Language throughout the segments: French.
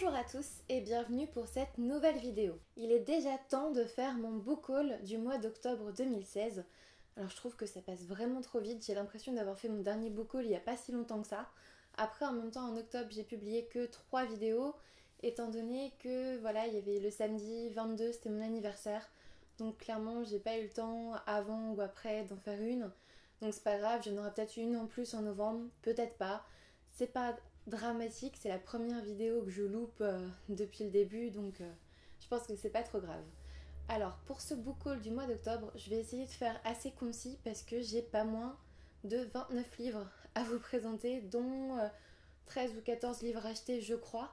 Bonjour à tous et bienvenue pour cette nouvelle vidéo. Il est déjà temps de faire mon book haul du mois d'octobre 2016. Alors je trouve que ça passe vraiment trop vite, j'ai l'impression d'avoir fait mon dernier book haul il n'y a pas si longtemps que ça. Après en même temps en octobre j'ai publié que 3 vidéos étant donné que voilà il y avait le samedi 22 c'était mon anniversaire. Donc clairement j'ai pas eu le temps avant ou après d'en faire une. Donc c'est pas grave, j'en aurai peut-être une en plus en novembre, peut-être pas. C'est pas dramatique, c'est la première vidéo que je loupe depuis le début donc je pense que c'est pas trop grave. Alors pour ce book haul du mois d'octobre, je vais essayer de faire assez concis parce que j'ai pas moins de 29 livres à vous présenter dont 13 ou 14 livres achetés je crois.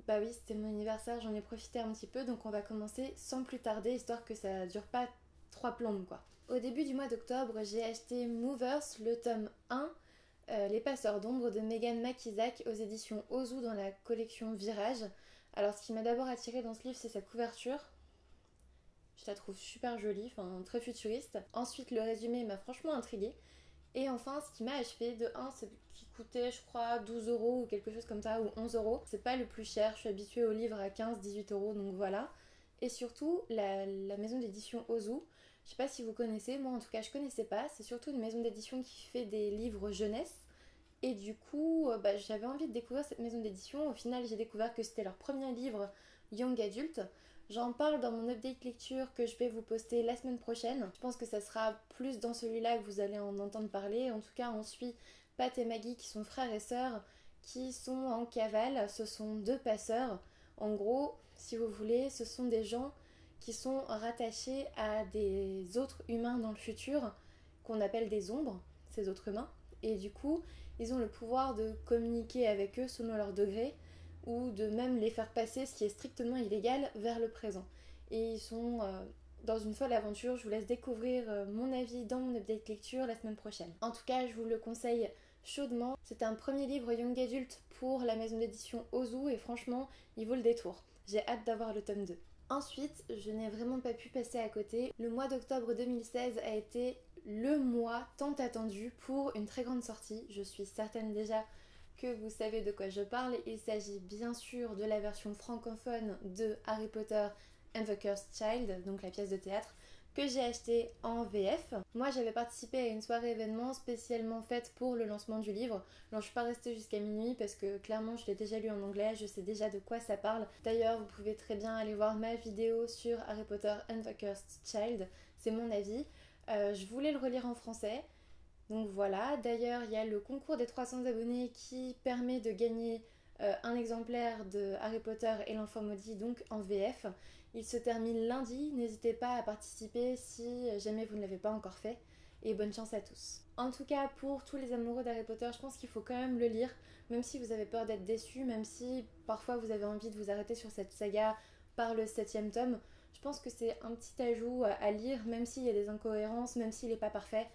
Bah oui, c'était mon anniversaire, j'en ai profité un petit peu donc on va commencer sans plus tarder histoire que ça dure pas 3 plombes quoi. Au début du mois d'octobre, j'ai acheté Movers, le tome 1, Les Passeurs d'ombre de Megan McIsaac aux éditions Ozu dans la collection Virage. Alors ce qui m'a d'abord attiré dans ce livre c'est sa couverture. Je la trouve super jolie, enfin très futuriste. Ensuite le résumé m'a franchement intriguée. Et enfin ce qui m'a achevé de 1 c'est qui coûtait je crois 12 € ou quelque chose comme ça ou 11 €. C'est pas le plus cher, je suis habituée aux livres à 15-18 € donc voilà. Et surtout la maison d'édition Ozu. Je sais pas si vous connaissez, moi en tout cas je connaissais pas. C'est surtout une maison d'édition qui fait des livres jeunesse. Et du coup, j'avais envie de découvrir cette maison d'édition. Au final, j'ai découvert que c'était leur premier livre Young Adult. J'en parle dans mon update lecture que je vais vous poster la semaine prochaine. Je pense que ça sera plus dans celui-là que vous allez en entendre parler. En tout cas, on suit Pat et Maggie qui sont frères et sœurs qui sont en cavale. Ce sont 2 passeurs. En gros, si vous voulez, ce sont des gens qui sont rattachés à des autres humains dans le futur qu'on appelle des ombres, ces autres humains. Et du coup, ils ont le pouvoir de communiquer avec eux selon leur degré ou de même les faire passer, ce qui est strictement illégal, vers le présent. Et ils sont dans une folle aventure. Je vous laisse découvrir mon avis dans mon update lecture la semaine prochaine. En tout cas, je vous le conseille chaudement. C'est un premier livre Young Adult pour la maison d'édition Ozu et franchement, il vaut le détour. J'ai hâte d'avoir le tome 2. Ensuite, je n'ai vraiment pas pu passer à côté. Le mois d'octobre 2016 a été le mois tant attendu pour une très grande sortie. Je suis certaine déjà que vous savez de quoi je parle. Il s'agit bien sûr de la version francophone de Harry Potter and the Cursed Child, donc la pièce de théâtre, que j'ai achetée en VF. Moi j'avais participé à une soirée événement spécialement faite pour le lancement du livre. Alors je suis pas restée jusqu'à minuit parce que clairement je l'ai déjà lu en anglais, je sais déjà de quoi ça parle. D'ailleurs vous pouvez très bien aller voir ma vidéo sur Harry Potter and the Cursed Child, c'est mon avis. Je voulais le relire en français. Donc voilà, d'ailleurs il y a le concours des 300 abonnés qui permet de gagner un exemplaire de Harry Potter et l'enfant maudit donc en VF. Il se termine lundi, n'hésitez pas à participer si jamais vous ne l'avez pas encore fait et bonne chance à tous. En tout cas pour tous les amoureux d'Harry Potter, je pense qu'il faut quand même le lire, même si vous avez peur d'être déçus, même si parfois vous avez envie de vous arrêter sur cette saga par le 7e tome. Je pense que c'est un petit ajout à lire, même s'il y a des incohérences, même s'il n'est pas parfait.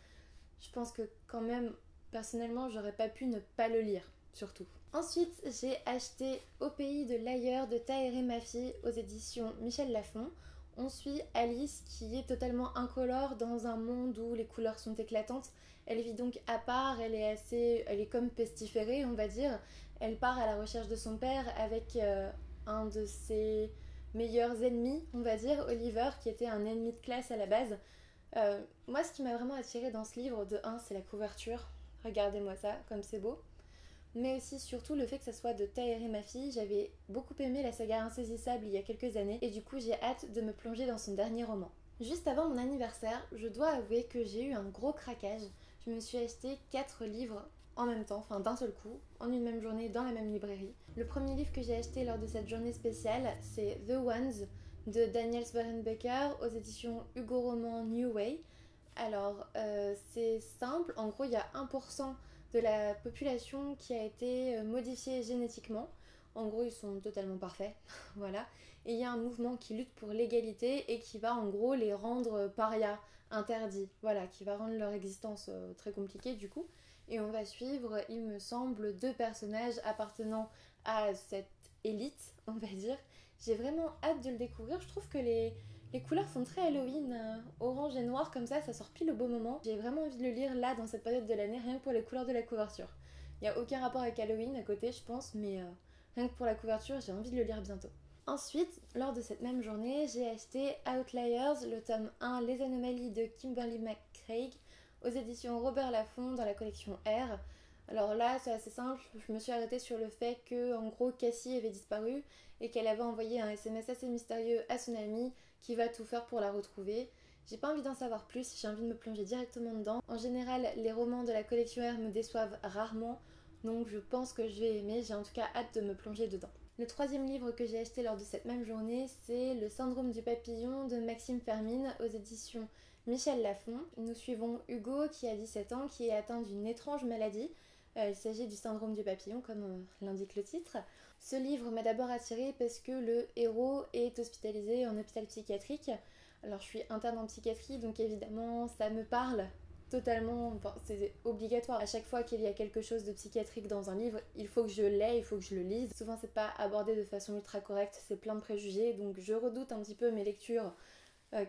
Je pense que quand même, personnellement, j'aurais pas pu ne pas le lire, surtout. Ensuite, j'ai acheté Au pays de l'ailleurs de Tahereh Mafi aux éditions Michel Lafon. On suit Alice qui est totalement incolore dans un monde où les couleurs sont éclatantes. Elle vit donc à part, elle est comme pestiférée, on va dire. Elle part à la recherche de son père avec un de ses meilleurs ennemis, on va dire, Oliver, qui était un ennemi de classe à la base. Moi, ce qui m'a vraiment attirée dans ce livre, de 1, c'est la couverture. Regardez-moi ça, comme c'est beau. Mais aussi, surtout, le fait que ça soit de Tahereh Mafi. J'avais beaucoup aimé la saga Insaisissable il y a quelques années, et du coup, j'ai hâte de me plonger dans son dernier roman. Juste avant mon anniversaire, je dois avouer que j'ai eu un gros craquage. Je me suis acheté 4 livres en même temps, enfin d'un seul coup, en une même journée, dans la même librairie. Le premier livre que j'ai acheté lors de cette journée spéciale, c'est The Ones de Daniel Swerenbecker aux éditions Hugo Roman New Way. Alors c'est simple, en gros il y a 1% de la population qui a été modifiée génétiquement. En gros ils sont totalement parfaits, voilà. Et il y a un mouvement qui lutte pour l'égalité et qui va en gros les rendre parias, interdits, voilà, qui va rendre leur existence très compliquée du coup. Et on va suivre, il me semble, 2 personnages appartenant à cette élite, on va dire. J'ai vraiment hâte de le découvrir, je trouve que les couleurs font très Halloween, orange et noir comme ça sort pile au beau moment. J'ai vraiment envie de le lire là, dans cette période de l'année, rien que pour les couleurs de la couverture. Il n'y a aucun rapport avec Halloween à côté, je pense, mais Rien que pour la couverture, j'ai envie de le lire bientôt. Ensuite, lors de cette même journée, j'ai acheté Outliers, le tome 1 Les anomalies de Kimberly McCraig, aux éditions Robert Laffont dans la collection R. Alors là, c'est assez simple, je me suis arrêtée sur le fait que, en gros, Cassie avait disparu et qu'elle avait envoyé un SMS assez mystérieux à son amie qui va tout faire pour la retrouver. J'ai pas envie d'en savoir plus, j'ai envie de me plonger directement dedans. En général, les romans de la collection R me déçoivent rarement, donc je pense que je vais aimer, j'ai en tout cas hâte de me plonger dedans. Le troisième livre que j'ai acheté lors de cette même journée, c'est Le syndrome du papillon de Maxime Fermine aux éditions Michel Laffont. Nous suivons Hugo qui a 17 ans, qui est atteint d'une étrange maladie. Il s'agit du syndrome du papillon, comme l'indique le titre. Ce livre m'a d'abord attirée parce que le héros est hospitalisé en hôpital psychiatrique. Alors je suis interne en psychiatrie, donc évidemment ça me parle totalement, enfin, c'est obligatoire. À chaque fois qu'il y a quelque chose de psychiatrique dans un livre, il faut que je l'aie, il faut que je le lise. Souvent c'est pas abordé de façon ultra correcte, c'est plein de préjugés, donc je redoute un petit peu mes lectures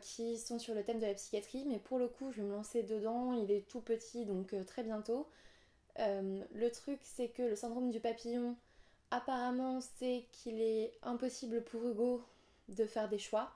qui sont sur le thème de la psychiatrie, mais pour le coup je vais me lancer dedans, il est tout petit, donc très bientôt. Le truc c'est que le syndrome du papillon, apparemment c'est qu'il est impossible pour Hugo de faire des choix.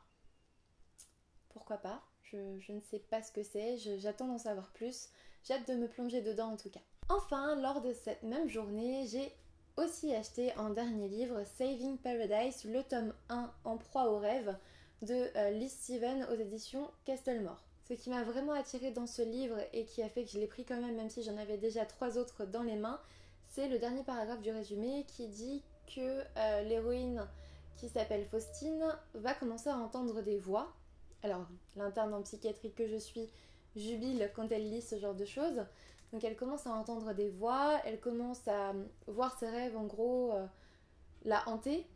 Pourquoi pas, je ne sais pas ce que c'est, j'attends d'en savoir plus, j'ai hâte de me plonger dedans en tout cas. Enfin, lors de cette même journée, j'ai aussi acheté en dernier livre Saving Paradise, le tome 1 En proie au rêve de Liz Steven aux éditions Castlemore. Ce qui m'a vraiment attirée dans ce livre et qui a fait que je l'ai pris quand même si j'en avais déjà 3 autres dans les mains, c'est le dernier paragraphe du résumé qui dit que l'héroïne qui s'appelle Faustine va commencer à entendre des voix. Alors, l'interne en psychiatrie que je suis jubile quand elle lit ce genre de choses. Donc elle commence à entendre des voix, elle commence à voir ses rêves en gros la hanter.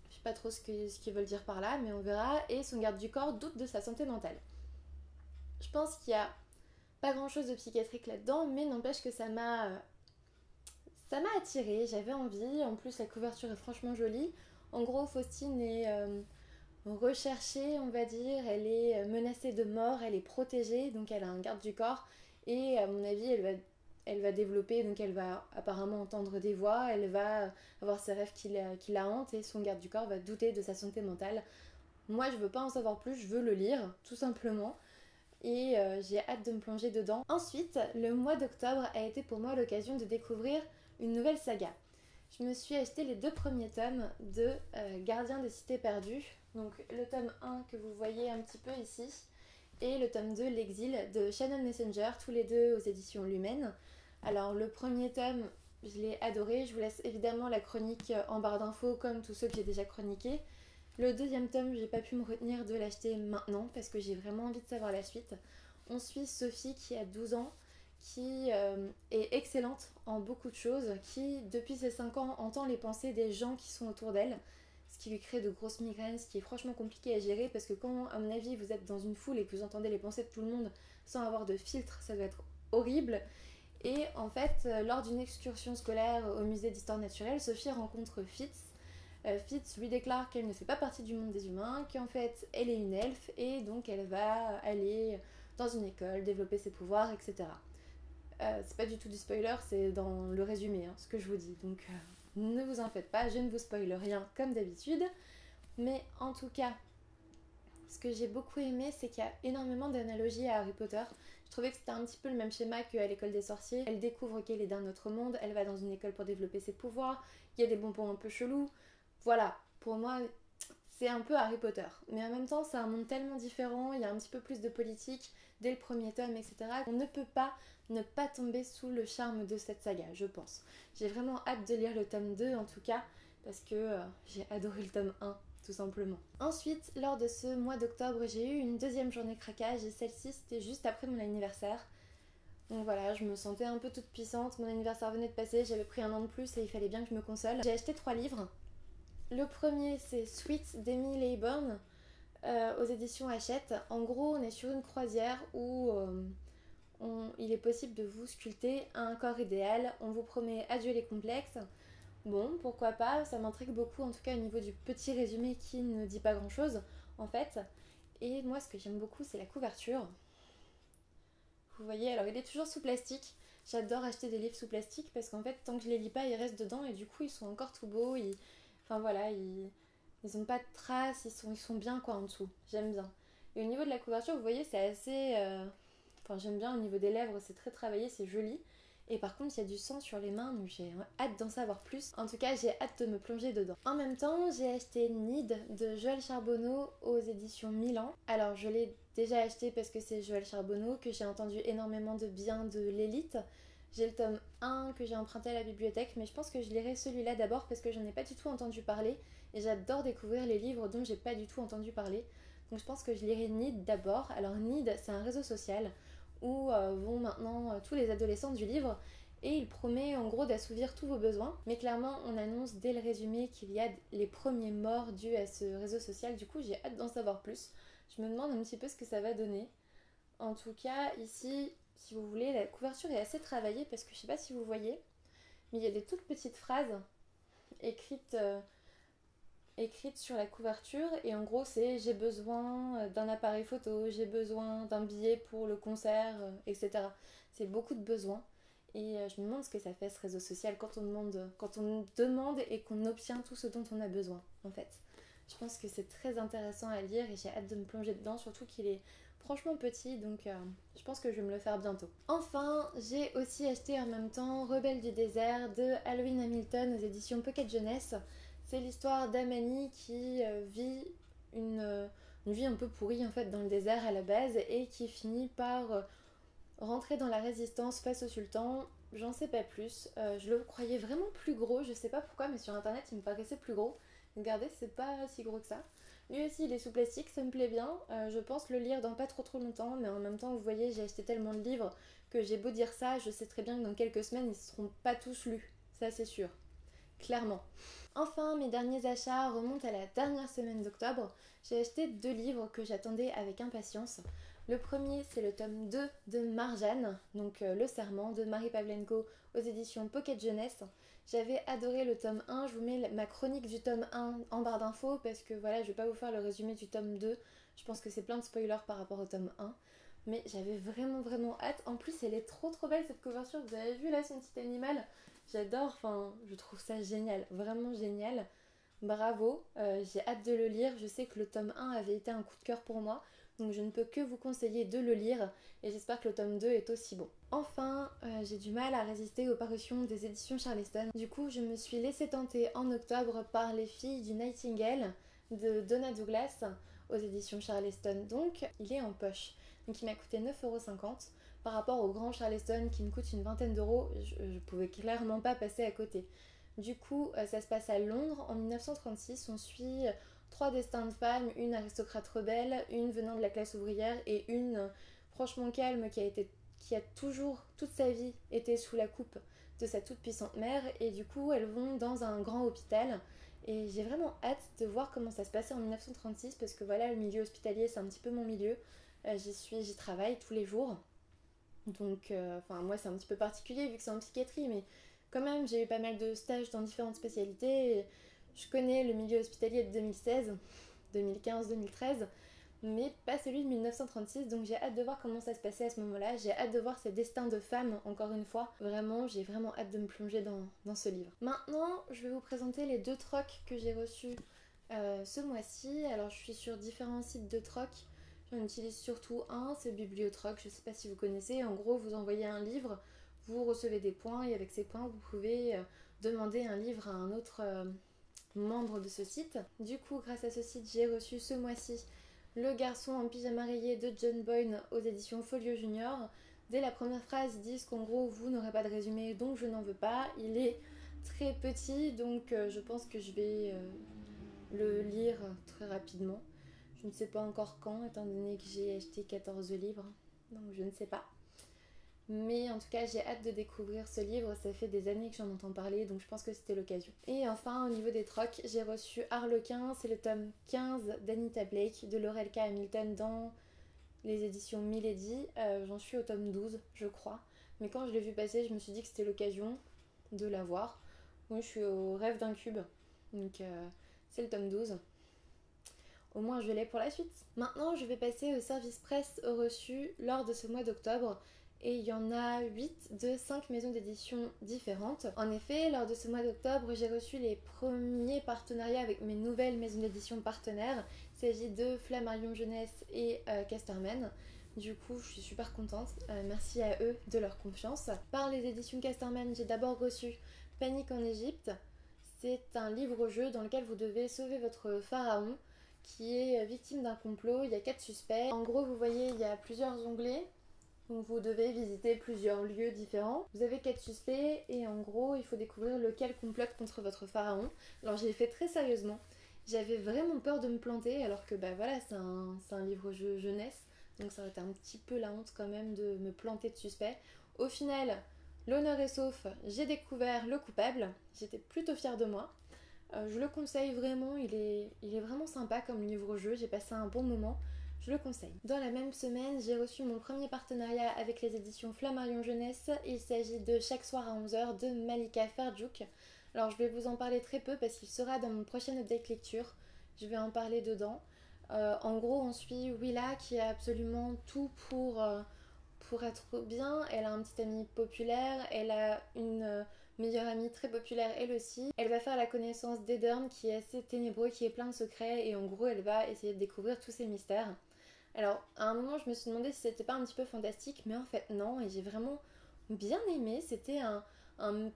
Je sais pas trop ce qu'ils veulent dire par là, mais on verra. Et son garde du corps doute de sa santé mentale. Je pense qu'il y a pas grand chose de psychiatrique là-dedans, mais n'empêche que ça m'a attirée, j'avais envie. En plus, la couverture est franchement jolie. En gros, Faustine est recherchée, on va dire, elle est menacée de mort, elle est protégée, donc elle a un garde du corps et à mon avis elle va développer, donc elle va apparemment entendre des voix, elle va avoir ses rêves qui la hantent et son garde du corps va douter de sa santé mentale. Moi je veux pas en savoir plus, je veux le lire tout simplement et j'ai hâte de me plonger dedans. Ensuite, le mois d'octobre a été pour moi l'occasion de découvrir une nouvelle saga. Je me suis acheté les 2 premiers tomes de Gardien des cités perdues, donc le tome 1 que vous voyez un petit peu ici, et le tome 2, L'exil, de Shannon Messenger, tous les deux aux éditions Lumen. Alors le premier tome, je l'ai adoré, je vous laisse évidemment la chronique en barre d'infos comme tous ceux que j'ai déjà chroniqués. Le deuxième tome, j'ai pas pu me retenir de l'acheter maintenant parce que j'ai vraiment envie de savoir la suite. On suit Sophie qui a 12 ans, qui est excellente en beaucoup de choses, qui depuis ses 5 ans entend les pensées des gens qui sont autour d'elle, ce qui lui crée de grosses migraines, ce qui est franchement compliqué à gérer parce que quand à mon avis vous êtes dans une foule et que vous entendez les pensées de tout le monde sans avoir de filtre, ça doit être horrible. Et en fait, lors d'une excursion scolaire au musée d'histoire naturelle, Sophie rencontre Fitz. Fitz lui déclare qu'elle ne fait pas partie du monde des humains, qu'en fait elle est une elfe et donc elle va aller dans une école, développer ses pouvoirs, etc. C'est pas du tout du spoiler, c'est dans le résumé ce que je vous dis, donc ne vous en faites pas, je ne vous spoile rien comme d'habitude, mais en tout cas, ce que j'ai beaucoup aimé, c'est qu'il y a énormément d'analogies à Harry Potter. Je trouvais que c'était un petit peu le même schéma qu'à l'école des sorciers. Elle découvre qu'elle est d'un autre monde, elle va dans une école pour développer ses pouvoirs, il y a des bonbons un peu chelous. Voilà, pour moi, c'est un peu Harry Potter. Mais en même temps, c'est un monde tellement différent, il y a un petit peu plus de politique dès le premier tome, etc. On ne peut pas ne pas tomber sous le charme de cette saga, je pense. J'ai vraiment hâte de lire le tome 2 en tout cas, parce que j'ai adoré le tome 1, tout simplement. Ensuite, lors de ce mois d'octobre, j'ai eu une deuxième journée craquage et celle-ci c'était juste après mon anniversaire. Donc voilà, je me sentais un peu toute puissante, mon anniversaire venait de passer, j'avais pris un an de plus et il fallait bien que je me console. J'ai acheté 3 livres. Le premier c'est Sweet d'Emily Laybourne aux éditions Hachette. En gros, on est sur une croisière où il est possible de vous sculpter un corps idéal. On vous promet adieu les complexes. Bon, pourquoi pas, ça m'intrigue beaucoup en tout cas au niveau du petit résumé qui ne dit pas grand chose en fait. Et moi ce que j'aime beaucoup c'est la couverture. Vous voyez, alors il est toujours sous plastique. J'adore acheter des livres sous plastique parce qu'en fait, tant que je les lis pas, ils restent dedans et du coup, ils sont encore tout beaux. Enfin voilà, ils ont pas de traces, ils sont bien quoi en dessous. J'aime bien. Et au niveau de la couverture, vous voyez, c'est assez. Enfin, j'aime bien au niveau des lèvres, c'est très travaillé, c'est joli. Et par contre, il y a du sang sur les mains, donc j'ai hâte d'en savoir plus. En tout cas, j'ai hâte de me plonger dedans. En même temps, j'ai acheté Nid de Joël Charbonneau aux éditions Milan. Alors, je l'ai déjà acheté parce que c'est Joël Charbonneau, que j'ai entendu énormément de bien de l'élite. J'ai le tome 1 que j'ai emprunté à la bibliothèque, mais je pense que je lirai celui-là d'abord parce que j'en ai pas du tout entendu parler. Et j'adore découvrir les livres dont j'ai pas du tout entendu parler. Donc je pense que je lirai Nid d'abord. Alors Nid, c'est un réseau social où vont maintenant tous les adolescents du livre et il promet en gros d'assouvir tous vos besoins. Mais clairement, on annonce dès le résumé qu'il y a les premiers morts dus à ce réseau social. Du coup, j'ai hâte d'en savoir plus. Je me demande un petit peu ce que ça va donner. En tout cas, ici, si vous voulez, la couverture est assez travaillée parce que je sais pas si vous voyez, mais il y a des toutes petites phrases écrites, écrites sur la couverture et en gros c'est j'ai besoin d'un appareil photo, j'ai besoin d'un billet pour le concert, etc. C'est beaucoup de besoins et je me demande ce que ça fait ce réseau social quand on demande et qu'on obtient tout ce dont on a besoin en fait. Je pense que c'est très intéressant à lire et j'ai hâte de me plonger dedans, surtout qu'il est franchement petit donc je pense que je vais me le faire bientôt. Enfin, j'ai aussi acheté en même temps Rebelle du désert de Halloween Hamilton aux éditions Pocket Jeunesse. C'est l'histoire d'Amani qui vit une vie un peu pourrie en fait dans le désert à la base et qui finit par rentrer dans la résistance face au sultan. J'en sais pas plus. Je le croyais vraiment plus gros, je sais pas pourquoi, mais sur internet il me paraissait plus gros. Regardez, c'est pas si gros que ça. Lui aussi il est sous plastique, ça me plaît bien. Je pense le lire dans pas trop longtemps, mais en même temps vous voyez j'ai acheté tellement de livres que j'ai beau dire ça, je sais très bien que dans quelques semaines ils seront pas tous lus, ça c'est sûr. Clairement. Enfin, mes derniers achats remontent à la dernière semaine d'octobre. J'ai acheté 2 livres que j'attendais avec impatience. Le premier, c'est le tome 2 de Marjane, donc Le Serment de Marie Pavlenko aux éditions Pocket Jeunesse. J'avais adoré le tome 1, je vous mets ma chronique du tome 1 en barre d'infos parce que voilà, je vais pas vous faire le résumé du tome 2. Je pense que c'est plein de spoilers par rapport au tome 1. Mais j'avais vraiment hâte. En plus, elle est trop belle cette couverture. Vous avez vu là son petit animal? J'adore, enfin, je trouve ça génial, vraiment génial. Bravo, j'ai hâte de le lire. Je sais que le tome 1 avait été un coup de cœur pour moi, donc je ne peux que vous conseiller de le lire et j'espère que le tome 2 est aussi bon. Enfin, j'ai du mal à résister aux parutions des éditions Charleston. Du coup, je me suis laissée tenter en octobre par Les Filles du Nightingale de Donna Douglas aux éditions Charleston. Donc, il est en poche. Donc, il m'a coûté 9,50 €. Par rapport au grand Charleston qui me coûte une vingtaine d'euros, je pouvais clairement pas passer à côté. Du coup, ça se passe à Londres en 1936. On suit 3 destins de femmes, une aristocrate rebelle, une venant de la classe ouvrière et une franchement calme qui a toujours, toute sa vie, été sous la coupe de sa toute puissante mère. Et du coup, elles vont dans un grand hôpital. Et j'ai vraiment hâte de voir comment ça se passait en 1936 parce que voilà, le milieu hospitalier, c'est un petit peu mon milieu. J'y travaille tous les jours. Donc, moi c'est un petit peu particulier vu que c'est en psychiatrie, mais quand même j'ai eu pas mal de stages dans différentes spécialités. Je connais le milieu hospitalier de 2016, 2015, 2013, mais pas celui de 1936, donc j'ai hâte de voir comment ça se passait à ce moment-là. J'ai hâte de voir ces destins de femmes, encore une fois. Vraiment, j'ai vraiment hâte de me plonger dans ce livre. Maintenant, je vais vous présenter les 2 trocs que j'ai reçus ce mois-ci. Alors, je suis sur différents sites de troc. J'en utilise surtout un, c'est Bibliotroc, je ne sais pas si vous connaissez. En gros, vous envoyez un livre, vous recevez des points et avec ces points, vous pouvez demander un livre à un autre membre de ce site. Du coup, grâce à ce site, j'ai reçu ce mois-ci Le garçon en pyjama rayé de John Boyne aux éditions Folio Junior. Dès la première phrase, ils disent qu'en gros, vous n'aurez pas de résumé, donc je n'en veux pas. Il est très petit, donc je pense que je vais le lire très rapidement. Je ne sais pas encore quand, étant donné que j'ai acheté 14 livres, donc je ne sais pas. Mais en tout cas, j'ai hâte de découvrir ce livre, ça fait des années que j'en entends parler, donc je pense que c'était l'occasion. Et enfin, au niveau des trocs, j'ai reçu Harlequin, c'est le tome 15 d'Anita Blake, de Laurel K. Hamilton dans les éditions Milady. J'en suis au tome 12, je crois. Mais quand je l'ai vu passer, je me suis dit que c'était l'occasion de l'avoir. Moi, je suis au rêve d'un cube, donc c'est le tome 12. Au moins je l'ai pour la suite. Maintenant je vais passer au service presse au reçu lors de ce mois d'octobre et il y en a 8 de 5 maisons d'édition différentes. En effet, lors de ce mois d'octobre, j'ai reçu les premiers partenariats avec mes nouvelles maisons d'édition partenaires. Il s'agit de Flammarion Jeunesse et Casterman. Du coup, je suis super contente. Merci à eux de leur confiance. Par les éditions Casterman, j'ai d'abord reçu Panique en Égypte. C'est un livre-jeu dans lequel vous devez sauver votre pharaon qui est victime d'un complot. Il y a 4 suspects. En gros, vous voyez, il y a plusieurs onglets. Donc vous devez visiter plusieurs lieux différents. Vous avez 4 suspects et en gros, il faut découvrir lequel complote contre votre pharaon. Alors je l'ai fait très sérieusement. J'avais vraiment peur de me planter alors que bah voilà, c'est un livre-jeu jeunesse. Donc ça aurait été un petit peu la honte quand même de me planter de suspect. Au final, l'honneur est sauf, j'ai découvert le coupable. J'étais plutôt fière de moi. Je le conseille vraiment, il est vraiment sympa comme livre-jeu, j'ai passé un bon moment, je le conseille. Dans la même semaine, j'ai reçu mon premier partenariat avec les éditions Flammarion Jeunesse. Il s'agit de Chaque soir à 11h de Malika Ferjouk. Alors je vais vous en parler très peu parce qu'il sera dans mon prochain update lecture, je vais en parler dedans. En gros, on suit Willa qui a absolument tout pour être bien. Elle a un petit ami populaire, elle a une meilleure amie très populaire elle aussi. Elle va faire la connaissance d'Edern qui est assez ténébreux, qui est plein de secrets et en gros elle va essayer de découvrir tous ces mystères. Alors à un moment je me suis demandé si c'était pas un petit peu fantastique, mais en fait non, et j'ai vraiment bien aimé. C'était un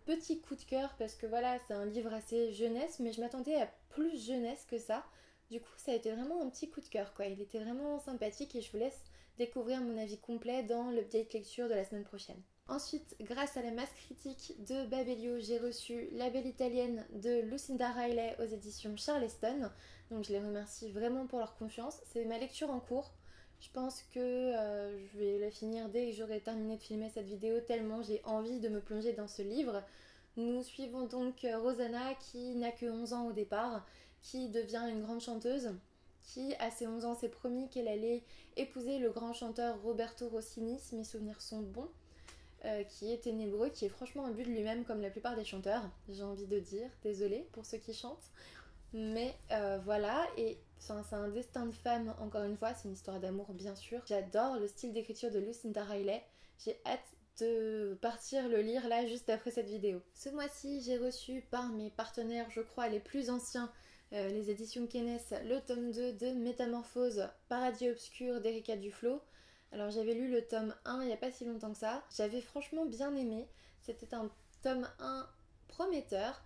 petit coup de cœur parce que voilà, c'est un livre assez jeunesse, mais je m'attendais à plus jeunesse que ça. Du coup ça a été vraiment un petit coup de cœur quoi, il était vraiment sympathique et je vous laisse découvrir mon avis complet dans l'update lecture de la semaine prochaine. Ensuite, grâce à la masse critique de Babelio, j'ai reçu La Belle Italienne de Lucinda Riley aux éditions Charleston. Donc je les remercie vraiment pour leur confiance. C'est ma lecture en cours. Je pense que je vais la finir dès que j'aurai terminé de filmer cette vidéo tellement j'ai envie de me plonger dans ce livre. Nous suivons donc Rosanna qui n'a que 11 ans au départ, qui devient une grande chanteuse, qui à ses 11 ans s'est promis qu'elle allait épouser le grand chanteur Roberto Rossini, si mes souvenirs sont bons. Qui est ténébreux, qui est franchement un but de lui-même comme la plupart des chanteurs, j'ai envie de dire, désolée pour ceux qui chantent, mais voilà, et c'est un destin de femme encore une fois, c'est une histoire d'amour bien sûr. J'adore le style d'écriture de Lucinda Riley, j'ai hâte de partir le lire là juste après cette vidéo. Ce mois-ci j'ai reçu par mes partenaires, je crois les plus anciens, les éditions Kenes, le tome 2 de Métamorphose, Paradis obscur d'Erika Duflo. Alors j'avais lu le tome 1 il n'y a pas si longtemps que ça, j'avais franchement bien aimé, c'était un tome 1 prometteur,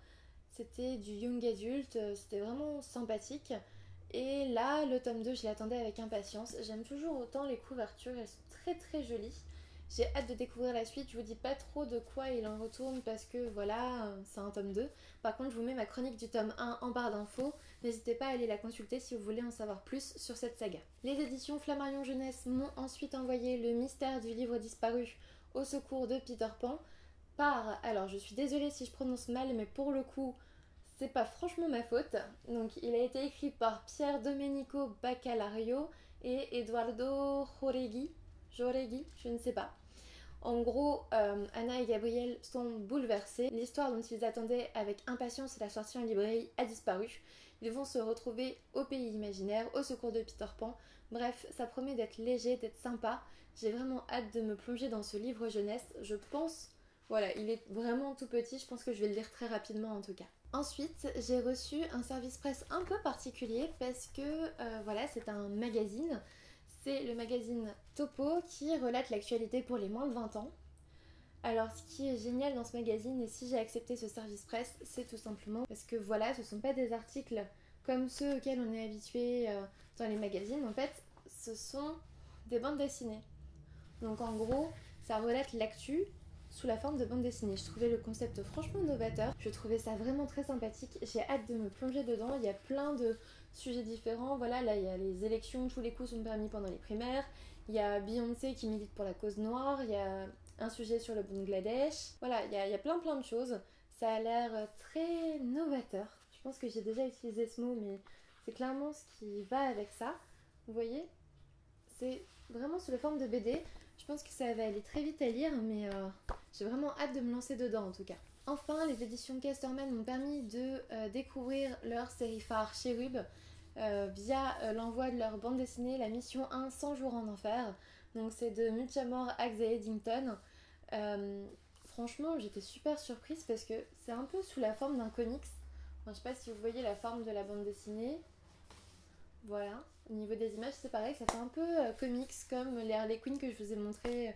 c'était du young adulte, c'était vraiment sympathique. Et là, le tome 2, je l'attendais avec impatience, j'aime toujours autant les couvertures, elles sont très très jolies. J'ai hâte de découvrir la suite, je vous dis pas trop de quoi il en retourne parce que voilà, c'est un tome 2. Par contre, je vous mets ma chronique du tome 1 en barre d'infos, n'hésitez pas à aller la consulter si vous voulez en savoir plus sur cette saga. Les éditions Flammarion Jeunesse m'ont ensuite envoyé Le mystère du livre disparu au secours de Peter Pan par, alors je suis désolée si je prononce mal, mais pour le coup, c'est pas franchement ma faute. Donc il a été écrit par Pier Domenico Baccalario et Eduardo Jauregui, je ne sais pas. En gros, Anna et Gabriel sont bouleversés. L'histoire dont ils attendaient avec impatience la sortie en librairie a disparu. Ils vont se retrouver au pays imaginaire, au secours de Peter Pan. Bref, ça promet d'être léger, d'être sympa. J'ai vraiment hâte de me plonger dans ce livre jeunesse. Je pense, voilà, il est vraiment tout petit, je pense que je vais le lire très rapidement en tout cas. Ensuite, j'ai reçu un service presse un peu particulier parce que voilà, c'est un magazine. C'est le magazine Topo qui relate l'actualité pour les moins de 20 ans. Alors ce qui est génial dans ce magazine et si j'ai accepté ce service presse, c'est tout simplement parce que voilà, ce ne sont pas des articles comme ceux auxquels on est habitué dans les magazines. En fait, ce sont des bandes dessinées. Donc en gros, ça relate l'actu sous la forme de bande dessinée. Je trouvais le concept franchement novateur, je trouvais ça vraiment très sympathique, j'ai hâte de me plonger dedans, il y a plein de sujets différents, voilà, là il y a les élections, tous les coups sont permis pendant les primaires, il y a Beyoncé qui milite pour la cause noire, il y a un sujet sur le Bangladesh, voilà, il y a plein de choses, ça a l'air très novateur, je pense que j'ai déjà utilisé ce mot mais c'est clairement ce qui va avec ça, vous voyez, c'est vraiment sous la forme de BD. Je pense que ça va aller très vite à lire, mais j'ai vraiment hâte de me lancer dedans en tout cas. Enfin, les éditions Casterman m'ont permis de découvrir leur série phare Cherub via l'envoi de leur bande dessinée La Mission 1 100 jours en enfer. Donc c'est de Muchamore, Axe et Eddington. Franchement j'étais super surprise parce que c'est un peu sous la forme d'un comics. Enfin, je sais pas si vous voyez la forme de la bande dessinée. Voilà, au niveau des images c'est pareil, ça fait un peu comics comme les Harley Quinn que je vous ai montré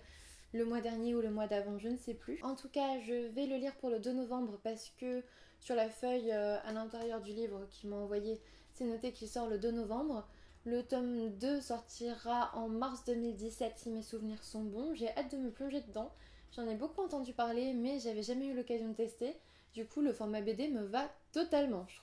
le mois dernier ou le mois d'avant, je ne sais plus. En tout cas, je vais le lire pour le 2 novembre parce que sur la feuille à l'intérieur du livre qu'il m'a envoyé, c'est noté qu'il sort le 2 novembre. Le tome 2 sortira en mars 2017 si mes souvenirs sont bons. J'ai hâte de me plonger dedans. J'en ai beaucoup entendu parler mais j'avais jamais eu l'occasion de tester. Du coup, le format BD me va totalement. Je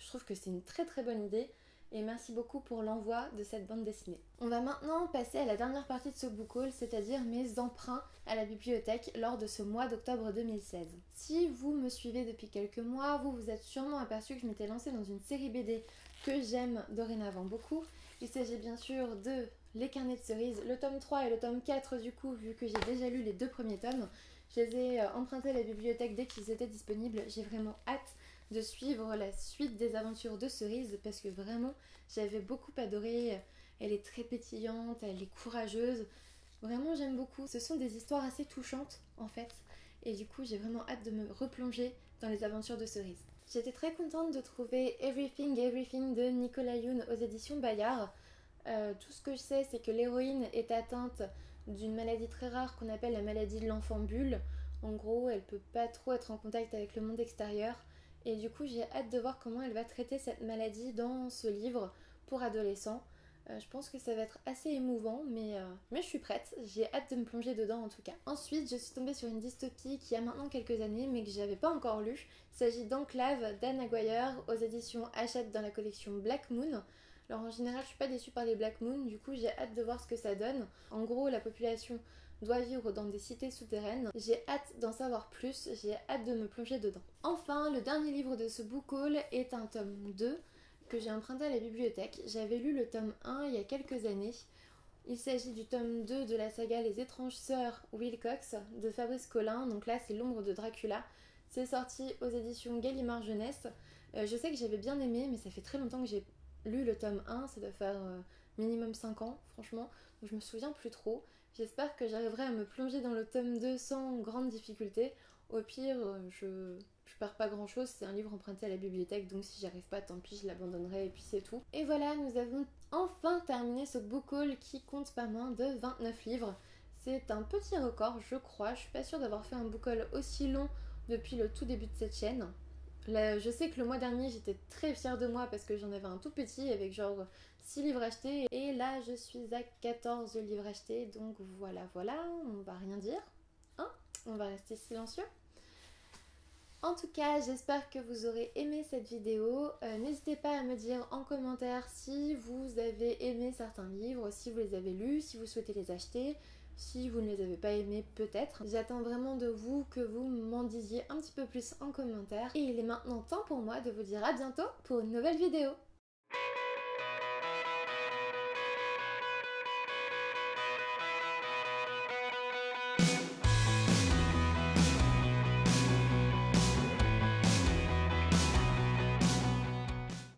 trouve que c'est une très très bonne idée. Et merci beaucoup pour l'envoi de cette bande dessinée. On va maintenant passer à la dernière partie de ce book haul, c'est-à-dire mes emprunts à la bibliothèque lors de ce mois d'octobre 2016. Si vous me suivez depuis quelques mois, vous vous êtes sûrement aperçu que je m'étais lancée dans une série BD que j'aime dorénavant beaucoup. Il s'agit bien sûr de Les Carnets de Cerises, le tome 3 et le tome 4 du coup, vu que j'ai déjà lu les 2 premiers tomes. Je les ai empruntés à la bibliothèque dès qu'ils étaient disponibles. J'ai vraiment hâte de suivre la suite des aventures de Cerise parce que vraiment j'avais beaucoup adoré. Elle est très pétillante, elle est courageuse. Vraiment j'aime beaucoup. Ce sont des histoires assez touchantes en fait. Et du coup j'ai vraiment hâte de me replonger dans les aventures de Cerise. J'étais très contente de trouver Everything Everything de Nicolas Youn aux éditions Bayard. Tout ce que je sais c'est que l'héroïne est atteinte d'une maladie très rare qu'on appelle la maladie de l'enfant bulle. En gros elle peut pas trop être en contact avec le monde extérieur. Et du coup j'ai hâte de voir comment elle va traiter cette maladie dans ce livre pour adolescents. Je pense que ça va être assez émouvant, mais je suis prête, j'ai hâte de me plonger dedans en tout cas. Ensuite je suis tombée sur une dystopie qui a maintenant quelques années mais que j'avais pas encore lue. Il s'agit d'Enclave d'Anne Aguirre aux éditions Hachette dans la collection Black Moon. Alors en général je suis pas déçue par les Black Moon, du coup j'ai hâte de voir ce que ça donne. En gros la population doit vivre dans des cités souterraines. J'ai hâte d'en savoir plus, j'ai hâte de me plonger dedans. Enfin, le dernier livre de ce book haul est un tome 2 que j'ai emprunté à la bibliothèque. J'avais lu le tome 1 il y a quelques années. Il s'agit du tome 2 de la saga Les étranges sœurs Wilcox de Fabrice Collin. Donc là, c'est L'ombre de Dracula. C'est sorti aux éditions Gallimard Jeunesse. Je sais que j'avais bien aimé, mais ça fait très longtemps que j'ai lu le tome 1. Ça doit faire minimum 5 ans, franchement. Donc je me souviens plus trop. J'espère que j'arriverai à me plonger dans le tome 2 sans grande difficulté. Au pire, je perds pas grand chose, c'est un livre emprunté à la bibliothèque, donc si j'arrive pas, tant pis, je l'abandonnerai et puis c'est tout. Et voilà, nous avons enfin terminé ce book haul qui compte pas moins de 29 livres. C'est un petit record, je crois. Je suis pas sûre d'avoir fait un book haul aussi long depuis le tout début de cette chaîne. Là, je sais que le mois dernier j'étais très fière de moi parce que j'en avais un tout petit avec genre 6 livres achetés et là je suis à 14 livres achetés, donc voilà, on va rien dire, hein, on va rester silencieux. En tout cas, j'espère que vous aurez aimé cette vidéo. N'hésitez pas à me dire en commentaire si vous avez aimé certains livres, si vous les avez lus, si vous souhaitez les acheter. Si vous ne les avez pas aimés, peut-être. J'attends vraiment de vous que vous m'en disiez un petit peu plus en commentaire. Et il est maintenant temps pour moi de vous dire à bientôt pour une nouvelle vidéo.